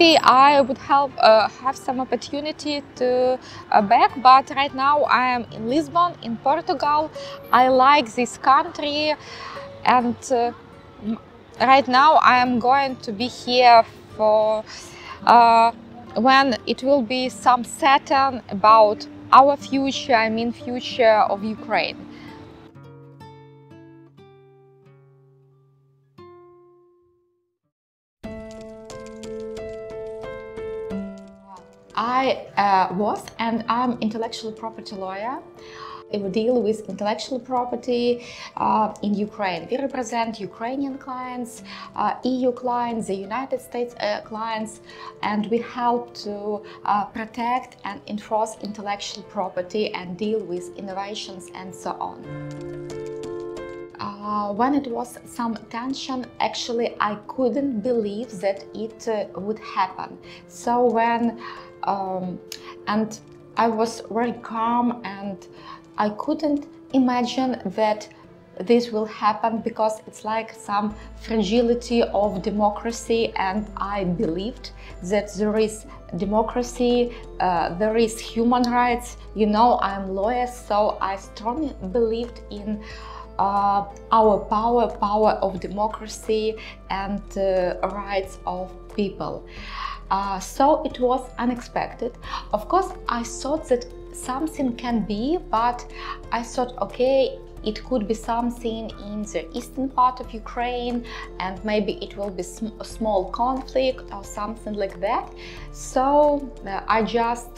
maybe I would have some opportunity to back, but right now I am in Lisbon, in Portugal. I like this country, and right now I am going to be here for when it will be some certain about our future, I mean future of Ukraine. I was and I'm intellectual property lawyer. We deal with intellectual property in Ukraine. We represent Ukrainian clients, EU clients, the United States clients, and we help to protect and enforce intellectual property and deal with innovations and so on. When it was some tension, actually I couldn't believe that it would happen. So when and I was very calm, and I couldn't imagine that this will happen, because it's like some fragility of democracy, and I believed that there is democracy, there is human rights. You know, I'm a lawyer, so I strongly believed in our power of democracy and rights of people. So it was unexpected. Of course, I thought that something can be, but I thought, okay, it could be something in the eastern part of Ukraine, and maybe it will be a small conflict or something like that. So I just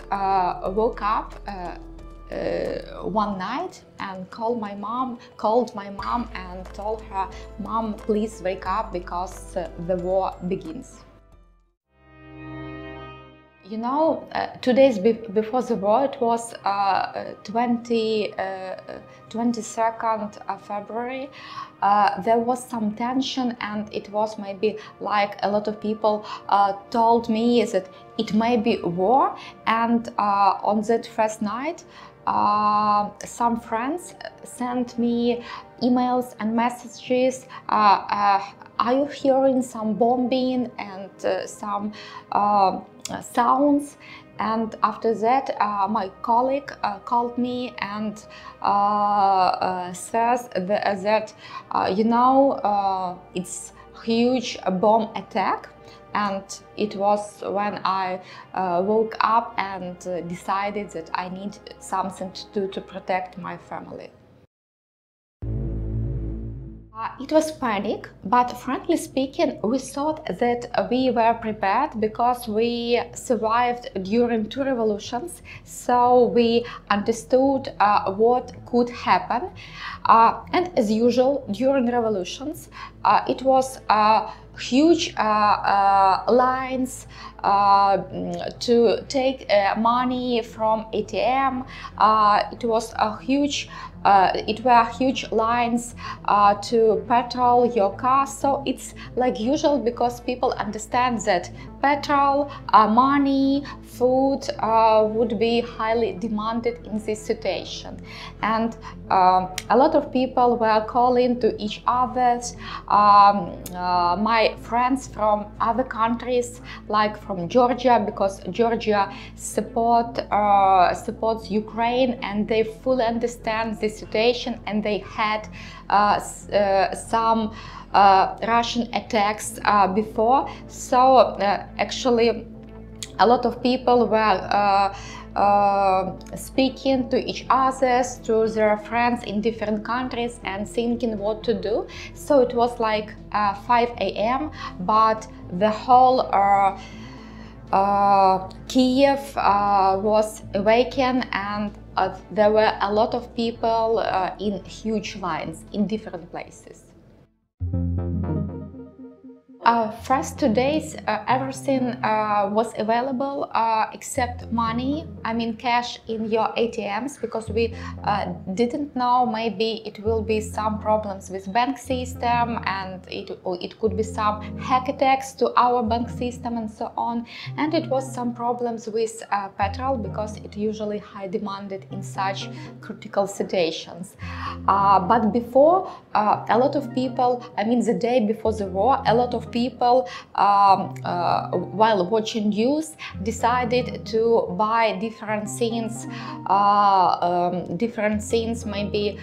woke up one night and called my mom and told her, "Mom, please wake up, because the war begins." You know, 2 days before the war, it was 22nd of February, there was some tension, and it was maybe like a lot of people told me that it may be war. And on that first night, some friends sent me emails and messages. Are you hearing some bombing and some sounds? And after that, my colleague called me and says that you know, it's huge bomb attack. And it was when I woke up and decided that I need something to do to protect my family. It was panic, but frankly speaking, we thought that we were prepared, because we survived during 2 revolutions, so we understood what could happen. And as usual, during revolutions, it was huge lines to take money from ATM. It were huge lines to petrol your car. So it's like usual, because people understand that petrol, money, food would be highly demanded in this situation. And a lot of people were calling to each other. My friends from other countries, like from Georgia, because Georgia supports Ukraine, and they fully understand the situation, and they had some Russian attacks before. So actually a lot of people were speaking to each other, to their friends in different countries, and thinking what to do. So it was like 5 a.m. but the whole Kiev was awakened, and there were a lot of people in huge lines in different places. First 2 days, everything was available except money, I mean cash in your ATMs, because we didn't know, maybe it will be some problems with bank system, and it could be some hack attacks to our bank system and so on. And it was some problems with petrol, because it usually high demanded in such critical situations. But before, a lot of people, I mean the day before the war, a lot of people while watching news decided to buy different scenes, maybe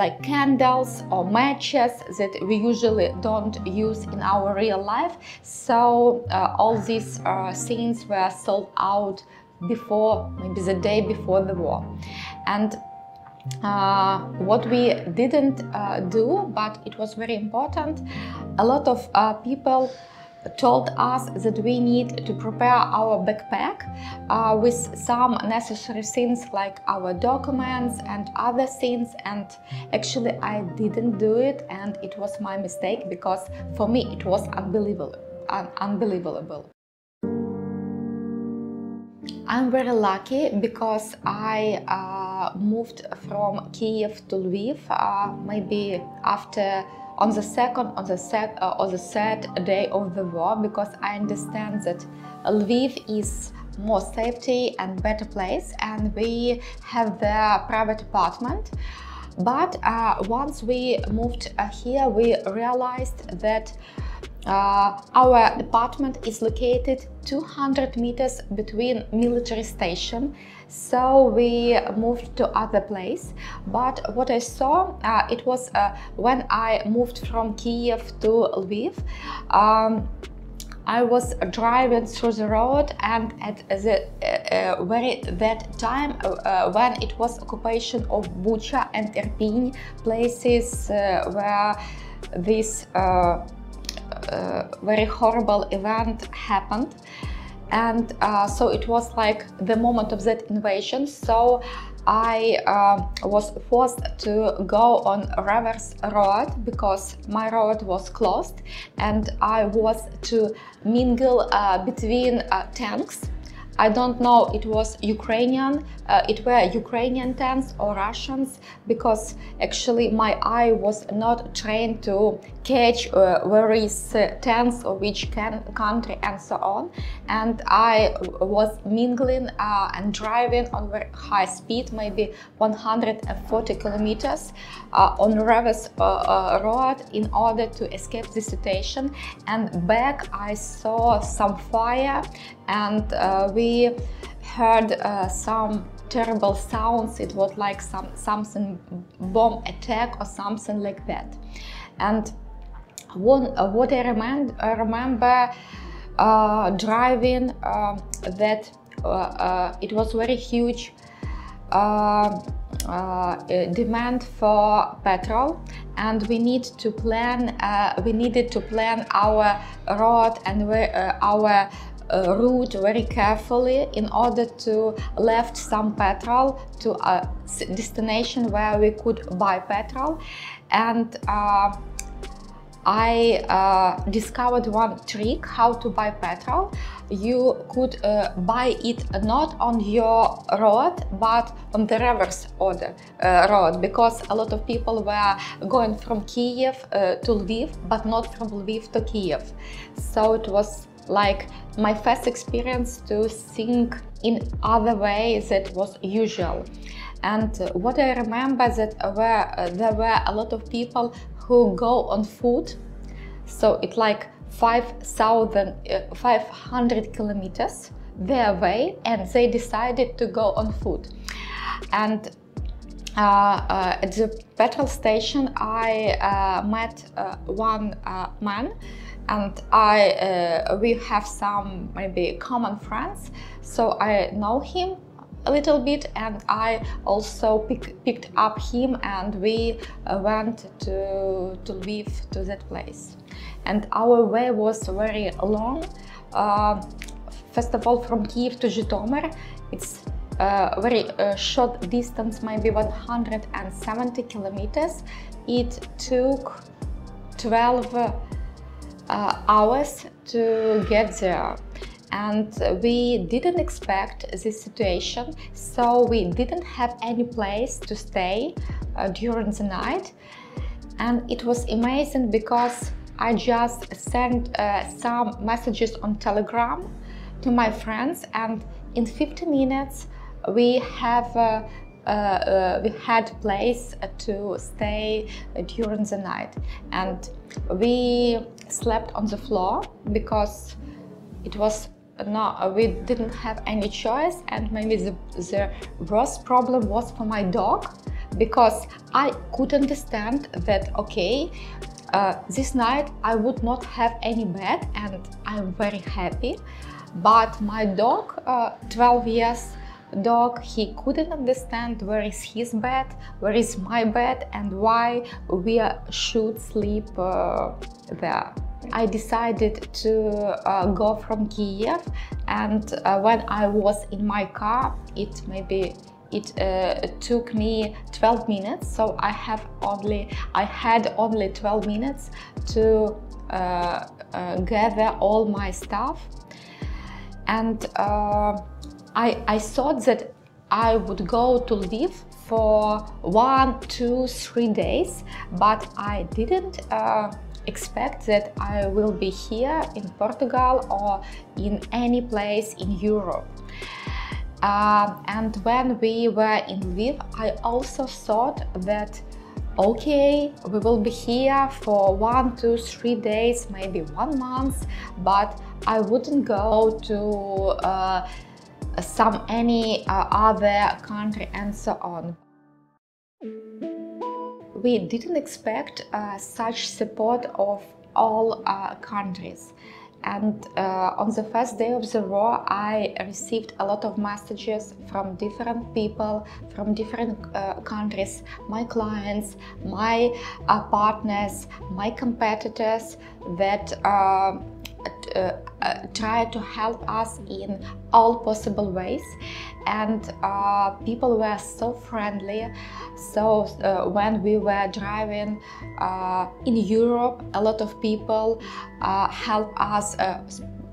like candles or matches that we usually don't use in our real life. So all these scenes were sold out before, maybe the day before the war. And what we didn't do, but it was very important, a lot of people told us that we need to prepare our backpack with some necessary things like our documents and other things, and actually I didn't do it, and it was my mistake, because for me it was unbelievable. I'm very lucky because I moved from Kiev to Lviv maybe after on the third day of the war, because I understand that Lviv is more safety and better place, and we have the private apartment. But once we moved here, we realized that our apartment is located 200 meters between military station, so we moved to other place. But what I saw, it was when I moved from Kiev to Lviv, I was driving through the road, and at the that time when it was occupation of Bucha and Irpin, places where this very horrible event happened. And so it was like the moment of that invasion. So I was forced to go on reverse road because my road was closed, and I was to mingle between tanks. I don't know, it was Ukrainian, it were Ukrainian tanks or Russians, because actually my eye was not trained to catch where is tanks or which country and so on. And I was mingling and driving on very high speed, maybe 140 kilometers on reverse road in order to escape the situation. And back I saw some fire, and we heard some terrible sounds. It was like something bomb attack or something like that. And what I remember driving that it was very huge demand for petrol, and we needed to plan our road and our route very carefully in order to left some petrol to a destination where we could buy petrol. And I discovered one trick how to buy petrol. You could buy it not on your road but on the reverse road, because a lot of people were going from Kiev to Lviv, but not from Lviv to Kiev. So it was like my first experience to think in other ways that was usual. And what I remember that there were a lot of people who go on foot, so it's like 500 kilometers their way, and they decided to go on foot. And at the petrol station I met one man, and we have some maybe common friends, so I know him a little bit, and I also picked up him, and we went to Lviv, to that place. And our way was very long. First of all, from Kiev to Zhytomyr, it's very short distance, maybe 170 kilometers. It took 12 hours to get there. And we didn't expect this situation, so we didn't have any place to stay during the night. And it was amazing because I just sent some messages on Telegram to my friends, and in 50 minutes we have we had place to stay during the night, and we slept on the floor because it was we didn't have any choice. And maybe the worst problem was for my dog, because I could understand that, okay, this night I would not have any bed, and I'm very happy. But my dog, 12 years dog, he couldn't understand where is his bed, where is my bed, and why we should sleep there. I decided to go from Kiev, and when I was in my car, it took me 12 minutes, so I had only 12 minutes to gather all my stuff. And I thought that I would go to Lviv for 1, 2, 3 days, but I didn't expect that I will be here in Portugal or in any place in Europe. And when we were in Lviv, I also thought that, okay, we will be here for 1, 2, 3 days, maybe 1 month, but I wouldn't go to any other country and so on. We didn't expect such support of all countries. And on the first day of the war, I received a lot of messages from different people, from different countries, my clients, my partners, my competitors, that try to help us in all possible ways. And people were so friendly. So when we were driving in Europe, a lot of people helped us.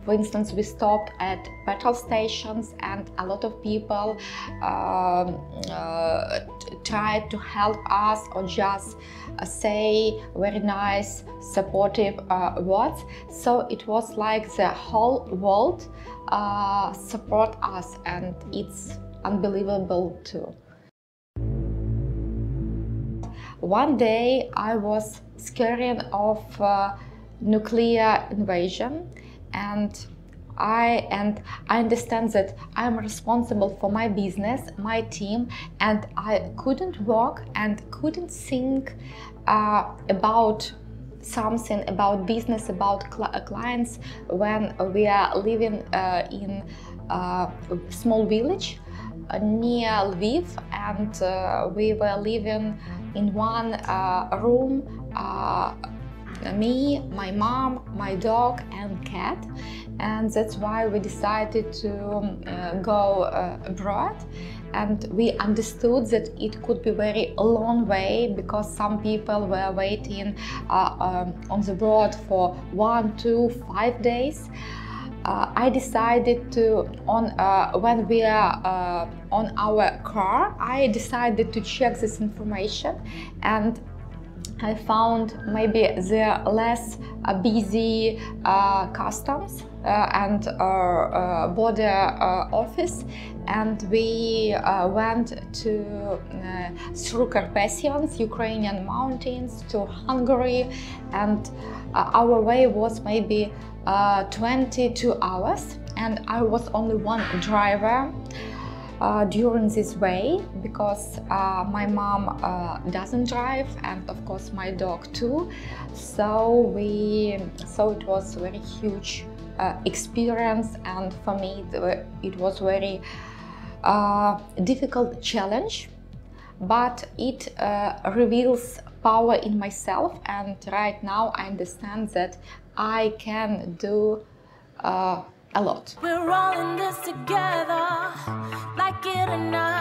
For instance, we stopped at petrol stations, and a lot of people tried to help us, or just say very nice, supportive words. So it was like the whole world support us, and it's unbelievable too. One day I was scared of nuclear invasion, and I understand that I'm responsible for my business, my team, and I couldn't work and couldn't think about something, about business, about clients, when we are living in a small village near Lviv, and we were living in one room, me, my mom, my dog and cat. And that's why we decided to go abroad. And we understood that it could be very long way, because some people were waiting on the road for 1, 2, 5 days. I decided to, when we are on our car, I decided to check this information, and I found maybe the less busy customs and border office, and we went through Carpathians, Ukrainian mountains, to Hungary, and our way was maybe 22 hours, and I was only one driver during this way, because my mom doesn't drive, and of course my dog too. So it was a very huge experience, and for me it was very difficult challenge, but it reveals power in myself, and right now I understand that I can do a lot. We're all in this together, like it or not.